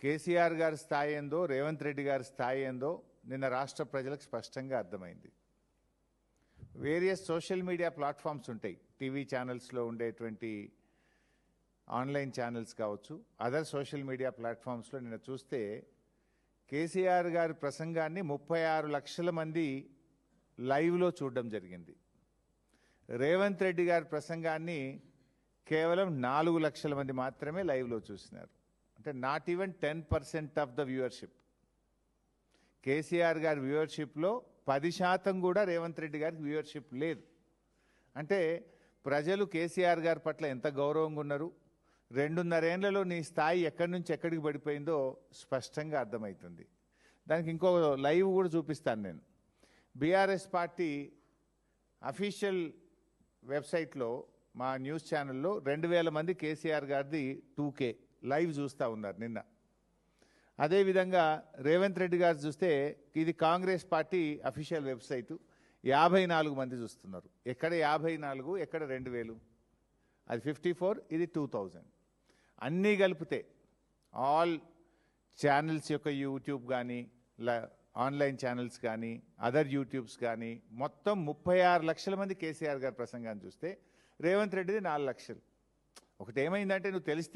కేసీఆర్ గారి స్థాయి ఏందో, రేవంత్ రెడ్డి గారి స్థాయి ఏందో నిన్న రాష్ట్ర ప్రజలకు స్పష్టంగా అర్థమైంది. వేరియస్ సోషల్ మీడియా ప్లాట్ఫామ్స్ ఉంటాయి, టీవీ ఛానల్స్లో ఉండేటువంటి ఆన్లైన్ ఛానల్స్ కావచ్చు, అదర్ సోషల్ మీడియా ప్లాట్ఫామ్స్లో నిన్న చూస్తే కేసీఆర్ గారి ప్రసంగాన్ని 36 లక్షల మంది లైవ్లో చూడడం జరిగింది. రేవంత్ రెడ్డి గారి ప్రసంగాన్ని కేవలం 4 లక్షల మంది మాత్రమే లైవ్లో చూసినారు. అంటే not even 10% of the viewership. KCR గారి వ్యూవర్షిప్లో 10% కూడా రేవంత్ రెడ్డి గారికి వ్యూవర్షిప్ లేదు. అంటే ప్రజలు కేసీఆర్ గారి పట్ల ఎంత గౌరవంగా ఉన్నారు, 2.5 ఏళ్లలో నీ స్థాయి ఎక్కడి నుంచి ఎక్కడికి పడిపోయిందో స్పష్టంగా అర్థమవుతుంది. దానికి ఇంకో లైవ్ కూడా చూపిస్తాను నేను. బీఆర్ఎస్ పార్టీ అఫీషియల్ వెబ్సైట్లో మా న్యూస్ ఛానల్లో 2000 మంది కేసీఆర్ గారిది 2K లైవ్ చూస్తూ ఉన్నారు నిన్న. అదేవిధంగా రేవంత్ రెడ్డి గారు చూస్తే ఇది కాంగ్రెస్ పార్టీ అఫీషియల్ వెబ్సైటు, 54 మంది చూస్తున్నారు. ఎక్కడ 54, ఎక్కడ 2000? అది 54, ఇది 2000. అన్నీ కలిపితే ఆల్ ఛానల్స్ యొక్క యూట్యూబ్ కానీ, ఆన్లైన్ ఛానల్స్ కానీ, అదర్ యూట్యూబ్స్ కానీ మొత్తం 36 లక్షల మంది కేసీఆర్ గారి ప్రసంగాన్ని చూస్తే రేవంత్ రెడ్డిది 4 లక్షలు. ఒకటి ఏమైందంటే, నువ్వు తెలిస్తే